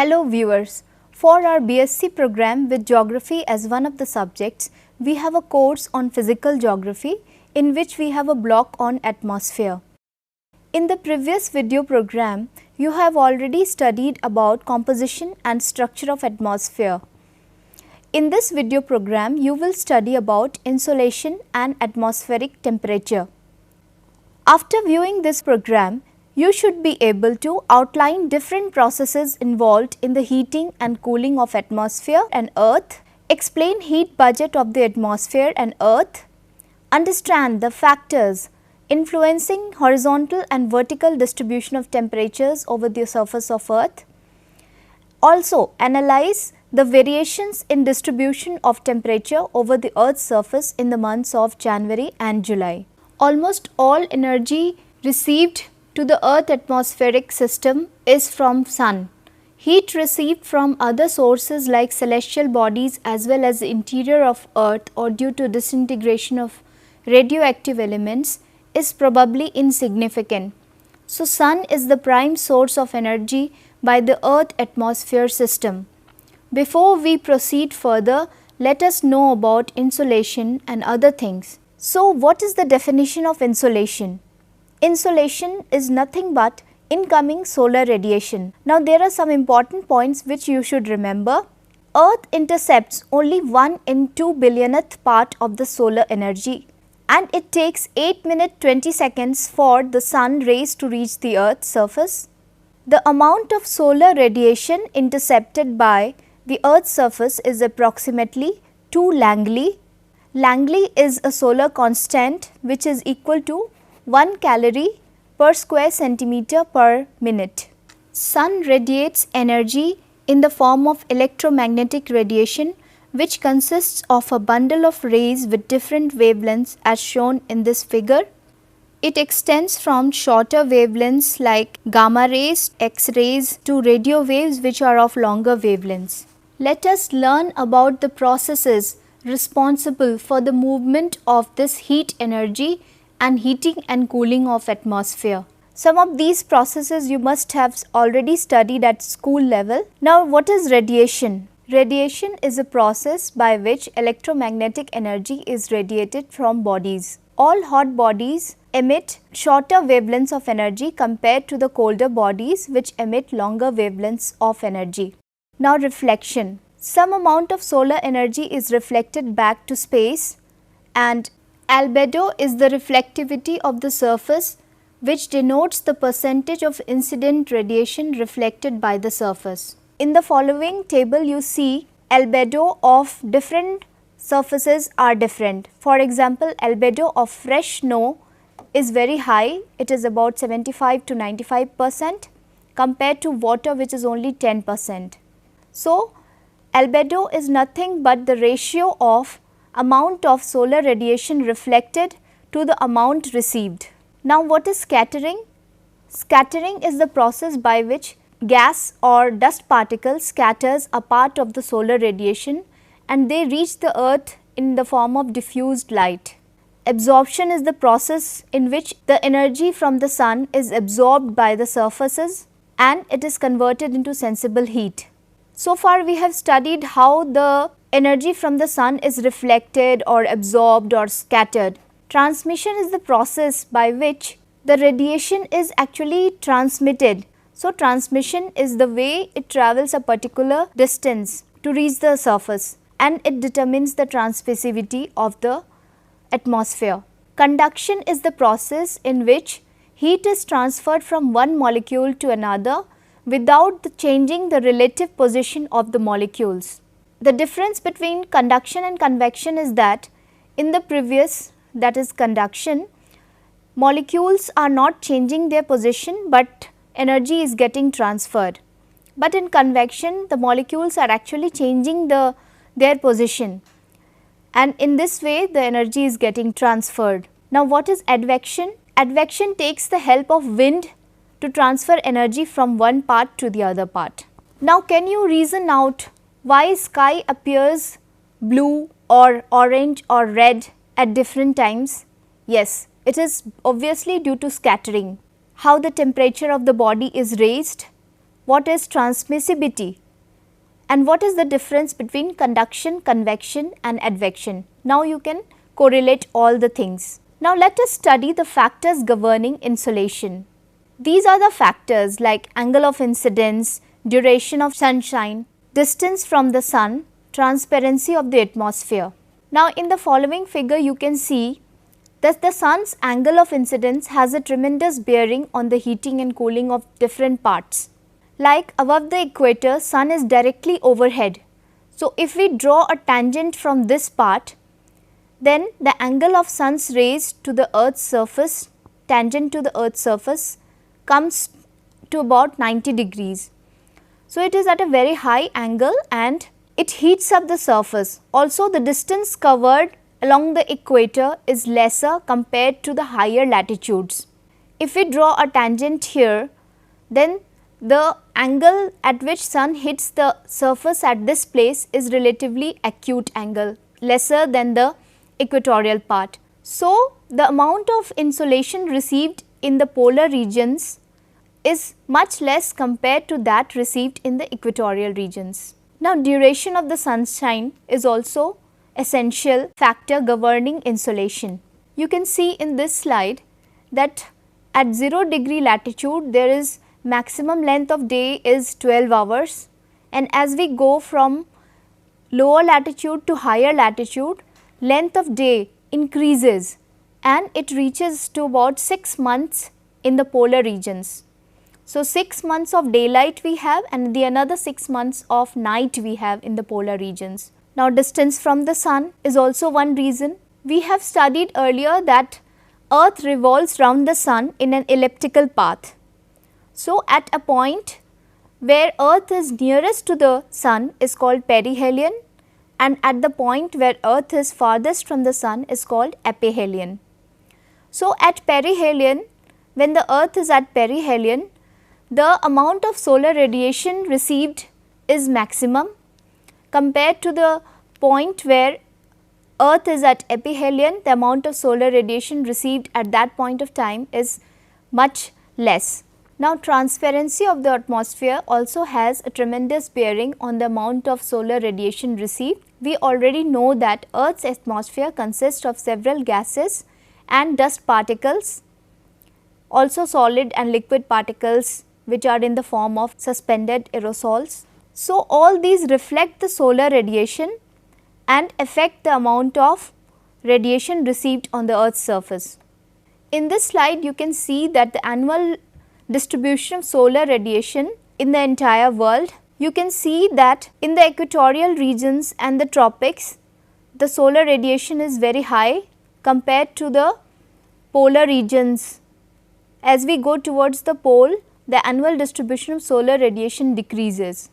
Hello viewers, for our BSc program with Geography as one of the subjects, we have a course on Physical Geography in which we have a block on atmosphere. In the previous video program, you have already studied about composition and structure of atmosphere. In this video program, you will study about insolation and atmospheric temperature. After viewing this program, you should be able to outline different processes involved in the heating and cooling of atmosphere and earth, explain heat budget of the atmosphere and earth, understand the factors influencing horizontal and vertical distribution of temperatures over the surface of earth, also analyze the variations in distribution of temperature over the earth's surface in the months of January and July. Almost all energy received to the earth atmospheric system is from sun. Heat received from other sources like celestial bodies as well as the interior of earth or due to disintegration of radioactive elements is probably insignificant. So, sun is the prime source of energy by the earth atmosphere system. Before we proceed further, let us know about insolation and other things. So, what is the definition of insolation? Insolation is nothing but incoming solar radiation. Now, there are some important points which you should remember. Earth intercepts only 1 in 2 billionth part of the solar energy, and it takes 8 minutes 20 seconds for the sun rays to reach the earth's surface. The amount of solar radiation intercepted by the earth's surface is approximately 2 Langley. Langley is a solar constant which is equal to 1 calorie per square centimeter per minute. Sun radiates energy in the form of electromagnetic radiation, which consists of a bundle of rays with different wavelengths as shown in this figure. It extends from shorter wavelengths like gamma rays, X-rays to radio waves which are of longer wavelengths. Let us learn about the processes responsible for the movement of this heat energy and heating and cooling of atmosphere. Some of these processes you must have already studied at school level. Now, what is radiation? Radiation is a process by which electromagnetic energy is radiated from bodies. All hot bodies emit shorter wavelengths of energy compared to the colder bodies which emit longer wavelengths of energy. Now, reflection. Some amount of solar energy is reflected back to space, and albedo is the reflectivity of the surface which denotes the percentage of incident radiation reflected by the surface. In the following table you see albedo of different surfaces are different. For example, albedo of fresh snow is very high, it is about 75 to 95% compared to water which is only 10%. So, albedo is nothing but the ratio of amount of solar radiation reflected to the amount received. Now, what is scattering? Scattering is the process by which gas or dust particles scatters a part of the solar radiation and they reach the earth in the form of diffused light. Absorption is the process in which the energy from the sun is absorbed by the surfaces and it is converted into sensible heat. So far we have studied how the energy from the sun is reflected or absorbed or scattered. Transmission is the process by which the radiation is actually transmitted. So, transmission is the way it travels a particular distance to reach the surface and it determines the transmissivity of the atmosphere. Conduction is the process in which heat is transferred from one molecule to another without changing the relative position of the molecules. The difference between conduction and convection is that in the previous, that is conduction, molecules are not changing their position but energy is getting transferred. But in convection, the molecules are actually changing their position, and in this way the energy is getting transferred. Now, what is advection? Advection takes the help of wind to transfer energy from one part to the other part. Now, can you reason out why sky appears blue or orange or red at different times? Yes, it is obviously due to scattering. How the temperature of the body is raised what is transmissibility, and what is the difference between conduction, convection and advection. Now you can correlate all the things. Now let us study the factors governing insolation. These are the factors like angle of incidence, duration of sunshine, distance from the sun, transparency of the atmosphere. Now in the following figure you can see that the sun's angle of incidence has a tremendous bearing on the heating and cooling of different parts. Like above the equator, sun is directly overhead. So if we draw a tangent from this part, then the angle of sun's rays to the earth's surface, tangent to the earth's surface, comes to about 90 degrees. So it is at a very high angle and it heats up the surface. Also the distance covered along the equator is lesser compared to the higher latitudes. If we draw a tangent here, then the angle at which sun hits the surface at this place is relatively acute angle, lesser than the equatorial part. So the amount of insolation received in the polar regions is much less compared to that received in the equatorial regions. Now duration of the sunshine is also essential factor governing insolation. You can see in this slide that at 0 degree latitude there is maximum length of day is 12 hours, and as we go from lower latitude to higher latitude, length of day increases and it reaches to about 6 months in the polar regions. So 6 months of daylight we have and the another 6 months of night we have in the polar regions. Now distance from the sun is also one reason. We have studied earlier that earth revolves round the sun in an elliptical path. So at a point where earth is nearest to the sun is called perihelion, and at the point where earth is farthest from the sun is called aphelion. So at perihelion, when the earth is at perihelion, the amount of solar radiation received is maximum compared to the point where earth is at aphelion. The amount of solar radiation received at that point of time is much less. Now transparency of the atmosphere also has a tremendous bearing on the amount of solar radiation received. We already know that earth's atmosphere consists of several gases and dust particles, also solid and liquid particles which are in the form of suspended aerosols. So all these reflect the solar radiation and affect the amount of radiation received on the earth's surface. In this slide you can see that the annual distribution of solar radiation in the entire world. You can see that in the equatorial regions and the tropics, the solar radiation is very high compared to the polar regions. As we go towards the pole, the annual distribution of solar radiation decreases.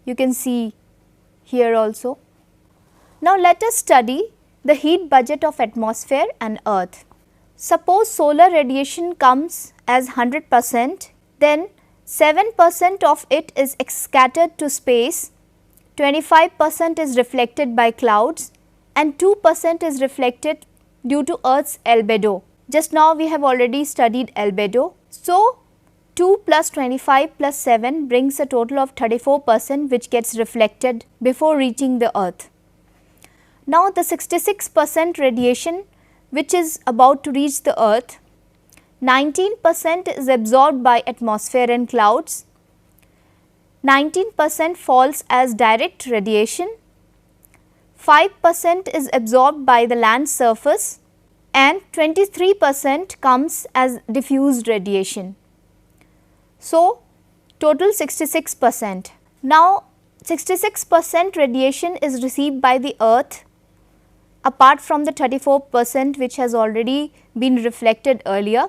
You can see here also. Now let us study the heat budget of atmosphere and earth. Suppose solar radiation comes as 100%, then 7% of it is scattered to space, 25% is reflected by clouds and 2% is reflected due to earth's albedo. Just now we have already studied albedo. So 2 plus 25 plus 7 brings a total of 34% which gets reflected before reaching the earth. Now the 66% radiation which is about to reach the earth, 19% is absorbed by atmosphere and clouds, 19% falls as direct radiation, 5% is absorbed by the land surface and 23% comes as diffused radiation. So total 66%. Now 66% radiation is received by the earth apart from the 34% which has already been reflected earlier,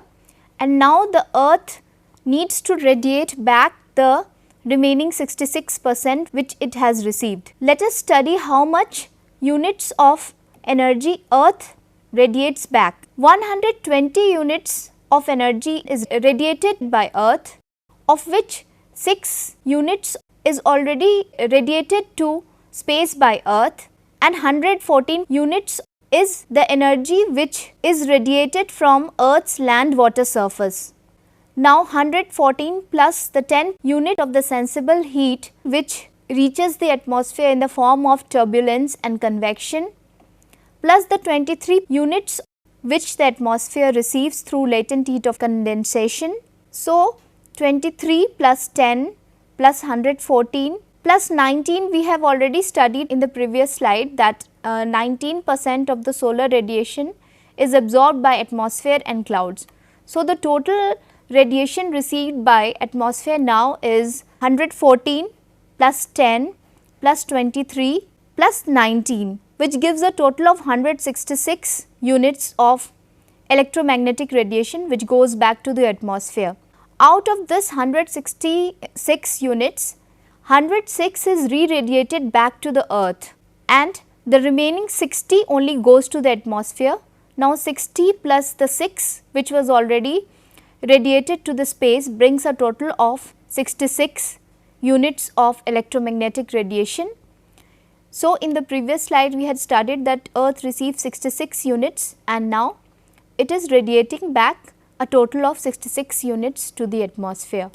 and now the earth needs to radiate back the remaining 66% which it has received. Let us study how much units of energy earth radiates back. 120 units of energy is radiated by earth, of which 6 units is already radiated to space by earth, and 114 units is the energy which is radiated from earth's land water surface. Now 114 plus the 10 unit of the sensible heat which reaches the atmosphere in the form of turbulence and convection, plus the 23 units which the atmosphere receives through latent heat of condensation. So, 23 plus 10 plus 114 plus 19 we have already studied in the previous slide that 19% of the solar radiation is absorbed by atmosphere and clouds. So, the total radiation received by atmosphere now is 114 plus 10 plus 23 plus 19, which gives a total of 166 units of electromagnetic radiation which goes back to the atmosphere. Out of this 166 units, 106 is re-radiated back to the earth and the remaining 60 only goes to the atmosphere. Now 60 plus the 6 which was already radiated to the space brings a total of 66 units of electromagnetic radiation. So, in the previous slide we had studied that earth receives 66 units and now it is radiating back a total of 66 units to the atmosphere.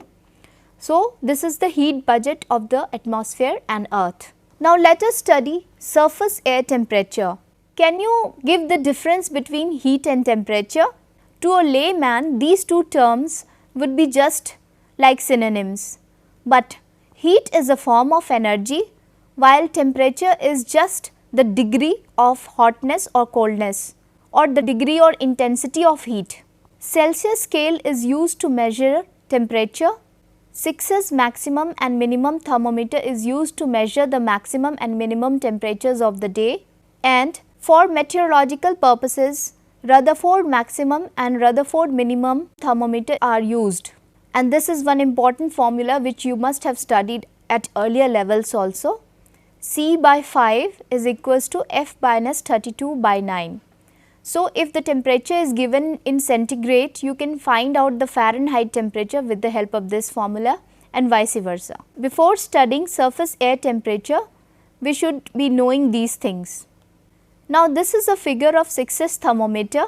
So, this is the heat budget of the atmosphere and earth. Now, let us study surface air temperature. Can you give the difference between heat and temperature? To a layman, these two terms would be just like synonyms, but heat is a form of energy while temperature is just the degree of hotness or coldness or the degree or intensity of heat. Celsius scale is used to measure temperature. 6's maximum and minimum thermometer is used to measure the maximum and minimum temperatures of the day, and for meteorological purposes Rutherford maximum and Rutherford minimum thermometer are used, and this is one important formula which you must have studied at earlier levels also. C by 5 is equals to F minus 32 by 9. So, if the temperature is given in centigrade, you can find out the Fahrenheit temperature with the help of this formula and vice versa. Before studying surface air temperature, we should be knowing these things. Now, this is a figure of 6's thermometer.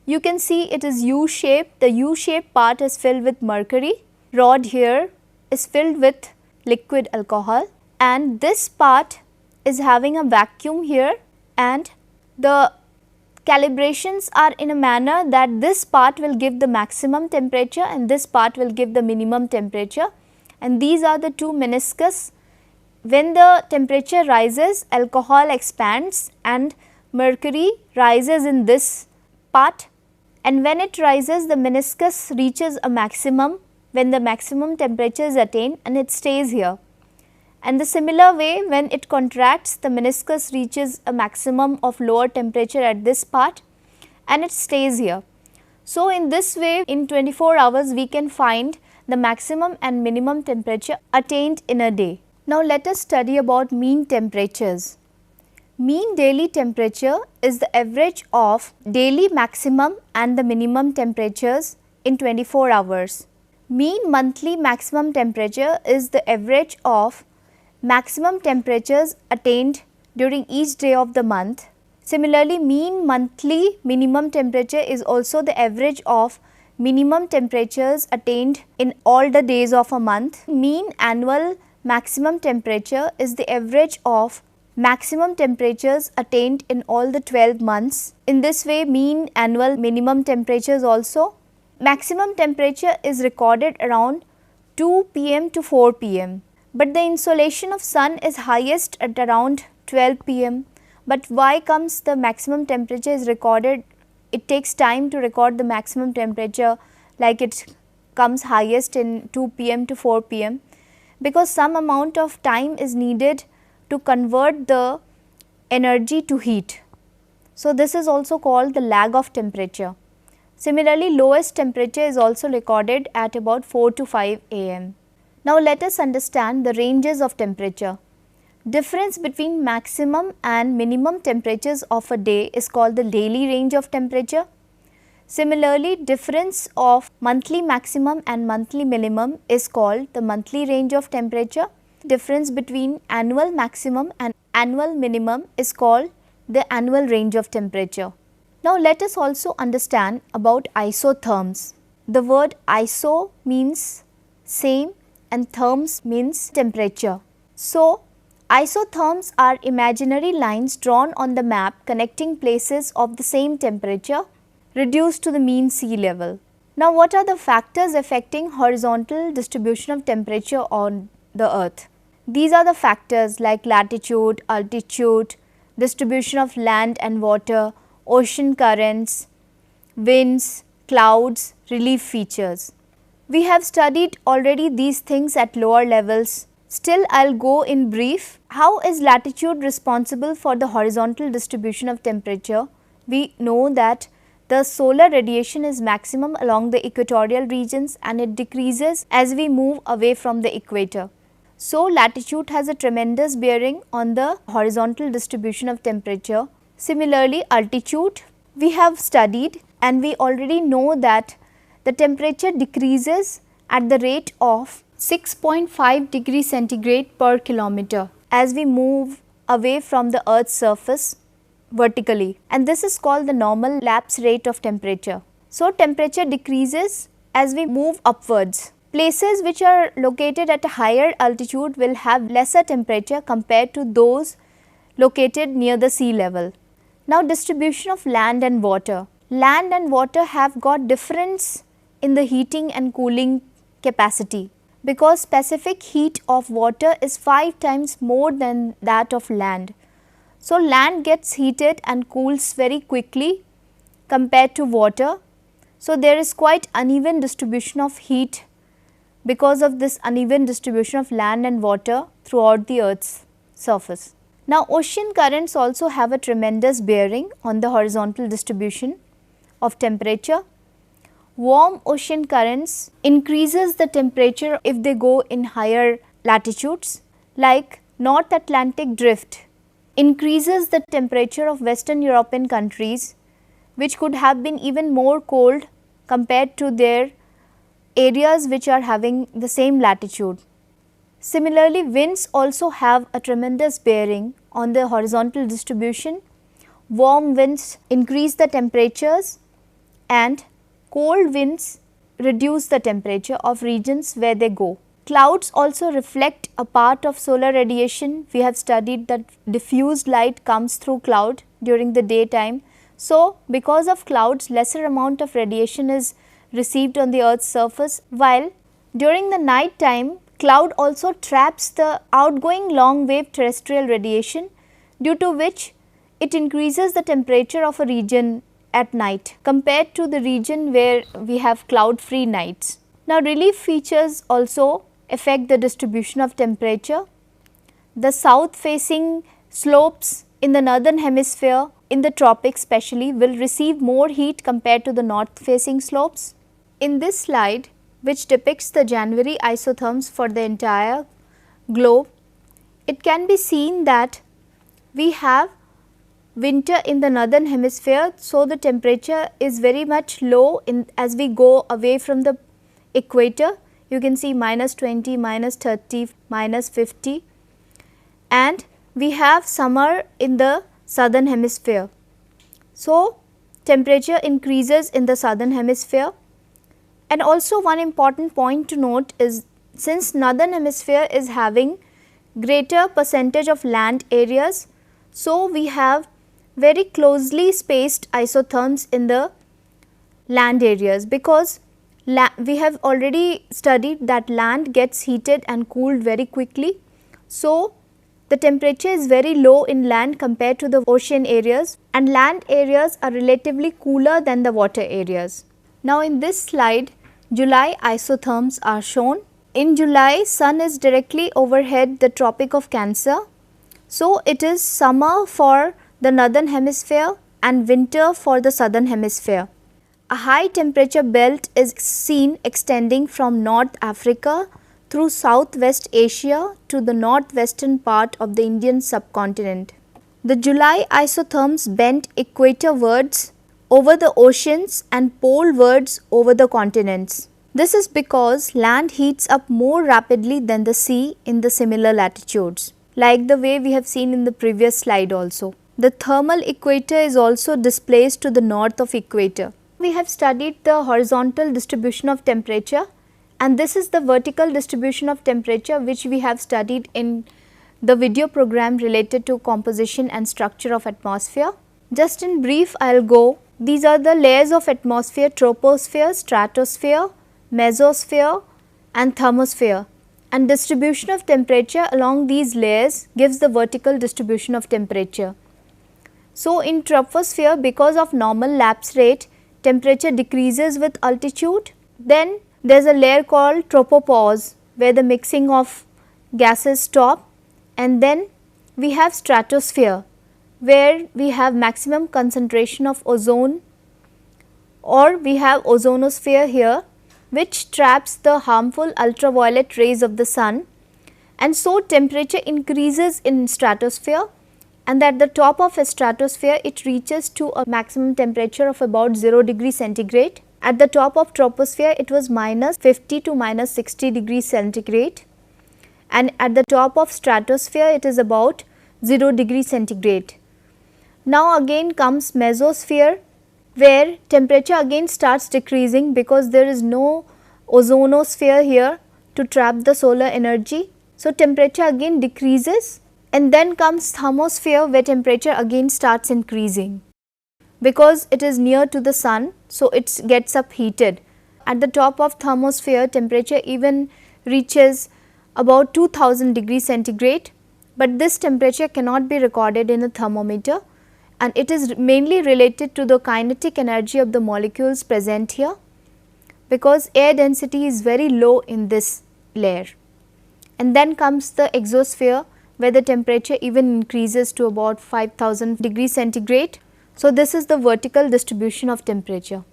You can see it is U-shaped. The U-shaped part is filled with mercury. Rod here is filled with liquid alcohol, and this part is having a vacuum here, and the calibrations are in a manner that this part will give the maximum temperature and this part will give the minimum temperature, and these are the two meniscus. When the temperature rises, alcohol expands and mercury rises in this part, and when it rises the meniscus reaches a maximum when the maximum temperature is attained and it stays here. And the similar way, when it contracts, the meniscus reaches a maximum of lower temperature at this part and it stays here. So, in this way in 24 hours we can find the maximum and minimum temperature attained in a day. Now, let us study about mean temperatures. Mean daily temperature is the average of daily maximum and the minimum temperatures in 24 hours. Mean monthly maximum temperature is the average of maximum temperatures attained during each day of the month. Similarly, mean monthly minimum temperature is also the average of minimum temperatures attained in all the days of a month. Mean annual maximum temperature is the average of maximum temperatures attained in all the 12 months. In this way, mean annual minimum temperatures also. Maximum temperature is recorded around 2 p.m. to 4 p.m. but the insolation of sun is highest at around 12 p.m. But why comes the maximum temperature is recorded? It takes time to record the maximum temperature, like it comes highest in 2 p.m. to 4 p.m. because some amount of time is needed to convert the energy to heat. So, this is also called the lag of temperature. Similarly, lowest temperature is also recorded at about 4 to 5 am. Now, let us understand the ranges of temperature. Difference between maximum and minimum temperatures of a day is called the daily range of temperature. Similarly, difference of monthly maximum and monthly minimum is called the monthly range of temperature. Difference between annual maximum and annual minimum is called the annual range of temperature. Now, let us also understand about isotherms. The word iso means same and therms means temperature. So, isotherms are imaginary lines drawn on the map connecting places of the same temperature reduced to the mean sea level. Now, what are the factors affecting horizontal distribution of temperature on the earth? These are the factors like latitude, altitude, distribution of land and water, ocean currents, winds, clouds, relief features. We have studied already these things at lower levels. Still, I will go in brief. How is latitude responsible for the horizontal distribution of temperature? We know that the solar radiation is maximum along the equatorial regions and it decreases as we move away from the equator. So, latitude has a tremendous bearing on the horizontal distribution of temperature. Similarly, altitude we have studied and we already know that the temperature decreases at the rate of 6.5 degrees centigrade per kilometer as we move away from the earth's surface vertically, and this is called the normal lapse rate of temperature. So, temperature decreases as we move upwards. Places which are located at a higher altitude will have lesser temperature compared to those located near the sea level. Now, distribution of land and water. Land and water have got difference in the heating and cooling capacity because specific heat of water is 5 times more than that of land. So, land gets heated and cools very quickly compared to water. So, there is quite uneven distribution of heat because of this uneven distribution of land and water throughout the earth's surface. Now, ocean currents also have a tremendous bearing on the horizontal distribution of temperature. Warm ocean currents increases the temperature if they go in higher latitudes, like North Atlantic drift increases the temperature of Western European countries, which could have been even more cold compared to their areas which are having the same latitude. Similarly, winds also have a tremendous bearing on the horizontal distribution. Warm winds increase the temperatures and cold winds reduce the temperature of regions where they go. Clouds also reflect a part of solar radiation. We have studied that diffused light comes through cloud during the daytime. So, because of clouds, lesser amount of radiation is received on the earth's surface, while during the night time cloud also traps the outgoing long wave terrestrial radiation, due to which it increases the temperature of a region at night compared to the region where we have cloud free nights. Now, relief features also affect the distribution of temperature. The south facing slopes in the northern hemisphere, in the tropics especially, will receive more heat compared to the north facing slopes. In this slide, which depicts the January isotherms for the entire globe, it can be seen that we have winter in the northern hemisphere. So, the temperature is very much low as we go away from the equator. You can see -20, -30, -50, and we have summer in the southern hemisphere. So, temperature increases in the southern hemisphere. And also one important point to note is, since northern hemisphere is having greater percentage of land areas, so we have very closely spaced isotherms in the land areas, because we have already studied that land gets heated and cooled very quickly. So, the temperature is very low in land compared to the ocean areas, and land areas are relatively cooler than the water areas. Now, in this slide, July isotherms are shown. In July, sun is directly overhead the Tropic of Cancer. So, it is summer for the northern hemisphere and winter for the southern hemisphere. A high temperature belt is seen extending from North Africa through Southwest Asia to the northwestern part of the Indian subcontinent. The July isotherms bend equatorwards over the oceans and polewards over the continents. This is because land heats up more rapidly than the sea in the similar latitudes, like the way we have seen in the previous slide also. The thermal equator is also displaced to the north of equator. We have studied the horizontal distribution of temperature, and this is the vertical distribution of temperature which we have studied in the video program related to composition and structure of atmosphere. Just in brief, I will go. These are the layers of atmosphere: troposphere, stratosphere, mesosphere and thermosphere, and distribution of temperature along these layers gives the vertical distribution of temperature. So, in troposphere, because of normal lapse rate, temperature decreases with altitude. Then there is a layer called tropopause where the mixing of gases stop, and then we have stratosphere where we have maximum concentration of ozone, or we have ozonosphere here which traps the harmful ultraviolet rays of the sun, and so temperature increases in stratosphere, and at the top of a stratosphere it reaches to a maximum temperature of about 0 degree centigrade. At the top of troposphere it was minus 50 to minus 60 degrees centigrade, and at the top of stratosphere it is about 0 degree centigrade. Now again comes mesosphere where temperature again starts decreasing because there is no ozonosphere here to trap the solar energy. So, temperature again decreases, and then comes thermosphere where temperature again starts increasing because it is near to the sun. So, it gets up heated. At the top of thermosphere temperature even reaches about 2000 degrees centigrade, but this temperature cannot be recorded in a thermometer, and it is mainly related to the kinetic energy of the molecules present here because air density is very low in this layer. And then comes the exosphere where the temperature even increases to about 5000 degrees centigrade. So, this is the vertical distribution of temperature.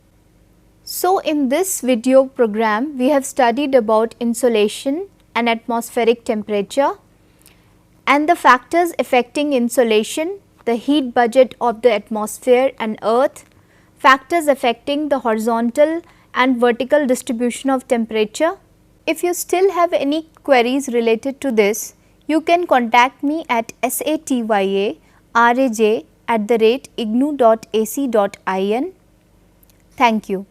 So, in this video program we have studied about insolation and atmospheric temperature and the factors affecting insolation, the heat budget of the atmosphere and earth, factors affecting the horizontal and vertical distribution of temperature. If you still have any queries related to this, you can contact me at satyaraj@ignou.ac.in. Thank you.